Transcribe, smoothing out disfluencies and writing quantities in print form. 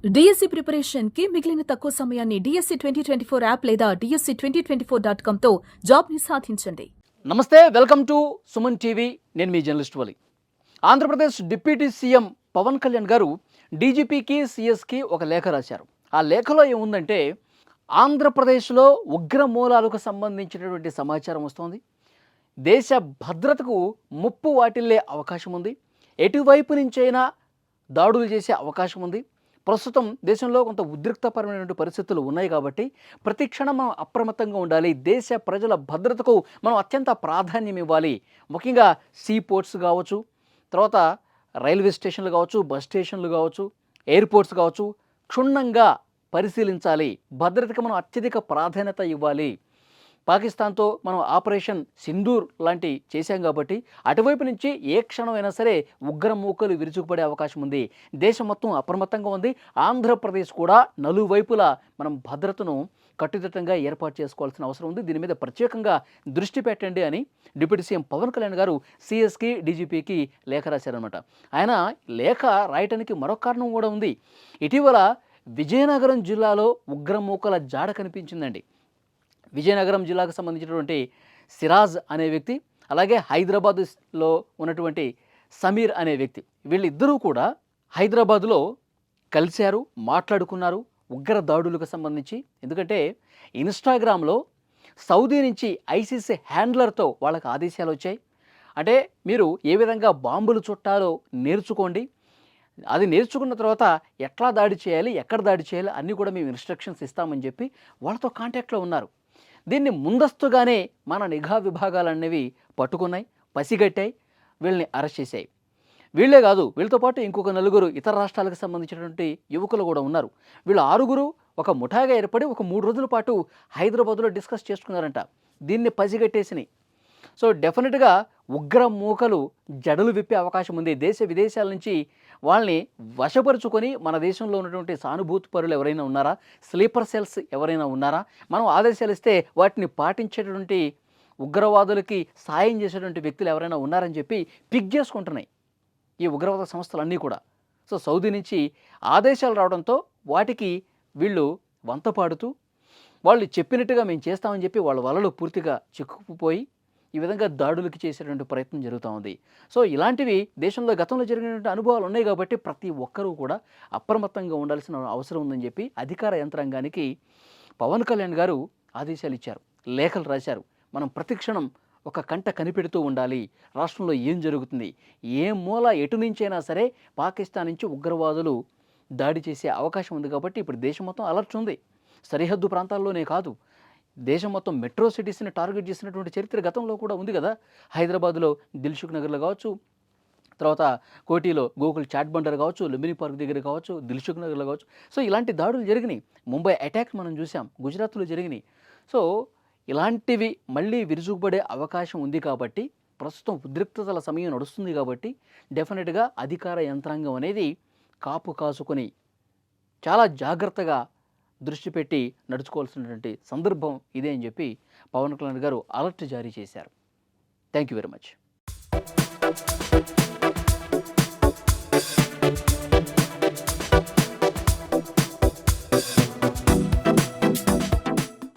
DSC preparation కి మిగిలిన తక్కువ సమయాన్ని డిఎస్సి 2024 యాప్ లేదా DSC2024.com తో జాబ్ ని సాధించండి. నమస్తే, వెల్కమ్ టు సుమన్ టీవీ. నేను మీ జర్నలిస్ట్ వలి. ఆంధ్రప్రదేశ్ డిప్యూటీ సీఎం పవన్ కళ్యాణ్ గారు డీజీపీకి సిఎస్కి ఒక లేఖ రాశారు. ఆ లేఖలో ఏముందంటే, ఆంధ్రప్రదేశ్లో ఉగ్ర మూలాలకు సంబంధించినటువంటి సమాచారం వస్తోంది. దేశ భద్రతకు ముప్పు వాటిల్లే అవకాశం ఉంది. ఎటువైపు నుంచైనా దాడులు చేసే అవకాశం ఉంది. ప్రస్తుతం దేశంలో కొంత ఉద్రిక్తపరమైనటువంటి పరిస్థితులు ఉన్నాయి కాబట్టి ప్రతి క్షణం మనం అప్రమత్తంగా ఉండాలి. దేశ ప్రజల భద్రతకు మనం అత్యంత ప్రాధాన్యం ఇవ్వాలి. ముఖ్యంగా సీ పోర్ట్స్ కావచ్చు, తర్వాత రైల్వే స్టేషన్లు కావచ్చు, బస్ స్టేషన్లు కావచ్చు, ఎయిర్పోర్ట్స్ కావచ్చు, క్షుణ్ణంగా పరిశీలించాలి. భద్రతకు మనం అత్యధిక ప్రాధాన్యత ఇవ్వాలి. పాకిస్తాన్తో మనం ఆపరేషన్ సింధూర్ లాంటి చేశాం కాబట్టి అటువైపు నుంచి ఏ క్షణమైనా సరే ఉగ్రమూకలు విరుచుకుపడే అవకాశం ఉంది. దేశం మొత్తం అప్రమత్తంగా ఉంది. ఆంధ్రప్రదేశ్ కూడా నలువైపులా మనం భద్రతను కట్టుదిట్టంగా ఏర్పాటు చేసుకోవాల్సిన అవసరం ఉంది. దీని మీద ప్రత్యేకంగా దృష్టి పెట్టండి అని డిప్యూటీ సీఎం పవన్ కళ్యాణ్ గారు సిఎస్కి, డీజీపీకి లేఖ రాశారనమాట. ఆయన లేఖ రాయటానికి మరొక కారణం కూడా ఉంది. ఇటీవల విజయనగరం జిల్లాలో ఉగ్రమూకల జాడ కనిపించిందండి. విజయనగరం జిల్లాకు సంబంధించినటువంటి సిరాజ్ అనే వ్యక్తి, అలాగే హైదరాబాద్లో ఉన్నటువంటి సమీర్ అనే వ్యక్తి, వీళ్ళిద్దరూ కూడా హైదరాబాద్లో కలిశారు, మాట్లాడుకున్నారు ఉగ్ర దాడులకు సంబంధించి. ఎందుకంటే ఇన్స్టాగ్రామ్లో సౌదీ నుంచి ఐసీసీ హ్యాండ్లర్తో వాళ్ళకి ఆదేశాలు వచ్చాయి. అంటే మీరు ఏ విధంగా బాంబులు చుట్టాలో నేర్చుకోండి, అది నేర్చుకున్న తర్వాత ఎట్లా దాడి చేయాలి, ఎక్కడ దాడి చేయాలి అన్నీ కూడా మేము ఇన్స్ట్రక్షన్స్ ఇస్తామని చెప్పి వాళ్ళతో కాంటాక్ట్లో ఉన్నారు. దీన్ని ముందస్తుగానే మన నిఘా విభాగాలనేవి పట్టుకున్నాయి, పసిగట్టాయి, వీళ్ళని అరెస్ట్ చేశాయి. వీళ్ళే కాదు, వీళ్ళతో పాటు ఇంకొక నలుగురు ఇతర రాష్ట్రాలకు సంబంధించినటువంటి యువకులు కూడా ఉన్నారు. వీళ్ళు ఆరుగురు ఒక ముఠాగా ఏర్పడి ఒక 3 రోజుల పాటు హైదరాబాద్లో డిస్కస్ చేసుకున్నారంట. దీన్ని పసిగట్టేసినాయి. సో డెఫినెట్గా ఉగ్ర మూకలు జడలు విప్పే అవకాశం ఉంది. దేశ విదేశాల నుంచి వాళ్ళని వశపరుచుకొని మన దేశంలో ఉన్నటువంటి సానుభూతి పరులు ఎవరైనా ఉన్నారా, స్లీపర్ సెల్స్ ఎవరైనా ఉన్నారా, మనం ఆదేశాలు ఇస్తే వాటిని పాటించేటువంటి ఉగ్రవాదులకి సాయం చేసేటువంటి వ్యక్తులు ఎవరైనా ఉన్నారని చెప్పి పిక్ చేసుకుంటున్నాయి ఈ ఉగ్రవాద సంస్థలన్నీ కూడా. సో సౌదీ నుంచి ఆదేశాలు రావడంతో వాటికి వీళ్ళు వంత పాడుతూ వాళ్ళు చెప్పినట్టుగా మేము చేస్తామని చెప్పి వాళ్ళ వలలో పూర్తిగా చిక్కుకుపోయి ఈ విధంగా దాడులకి చేసేటువంటి ప్రయత్నం జరుగుతూ ఉంది. సో ఇలాంటివి దేశంలో గతంలో జరిగినటువంటి అనుభవాలు ఉన్నాయి కాబట్టి ప్రతి ఒక్కరూ కూడా అప్రమత్తంగా ఉండాల్సిన అవసరం ఉందని చెప్పి అధికార యంత్రాంగానికి పవన్ కళ్యాణ్ గారు ఆదేశాలు ఇచ్చారు, లేఖలు రాశారు. మనం ప్రతిక్షణం ఒక కంట కనిపెడుతూ ఉండాలి. రాష్ట్రంలో ఏం జరుగుతుంది, ఏ మూల ఎటు నుంచైనా సరే పాకిస్తాన్ నుంచి ఉగ్రవాదులు దాడి చేసే అవకాశం ఉంది కాబట్టి ఇప్పుడు దేశం మొత్తం అలర్ట్ ఉంది. సరిహద్దు ప్రాంతాల్లోనే కాదు, దేశం మొత్తం మెట్రో సిటీస్ని టార్గెట్ చేసినటువంటి చరిత్ర గతంలో కూడా ఉంది కదా. హైదరాబాద్లో దిల్సుఖ్ నగర్లో కావచ్చు, తర్వాత కోటిలో గోకుల్ చాట్ బండర్ కావచ్చు, లుంబిని పార్క్ దగ్గర కావచ్చు, దిల్సుఖ్ నగర్లో కావచ్చు. సో ఇలాంటి దాడులు జరిగినాయి. ముంబై అటాక్ మనం చూసాం, గుజరాత్లో జరిగినాయి. సో ఇలాంటివి మళ్ళీ విరుచుకుపడే అవకాశం ఉంది కాబట్టి ప్రస్తుతం ఉద్రిక్తతల సమయం నడుస్తుంది కాబట్టి డెఫినెట్గా అధికార యంత్రాంగం అనేది కాపు కాసుకొని చాలా జాగ్రత్తగా దృష్టి పెట్టి నడుచుకోవాల్సినటువంటి సందర్భం ఇదే అని చెప్పి పవన్ కళ్యాణ్ గారు అలర్ట్ జారీ చేశారు. Thank you very much.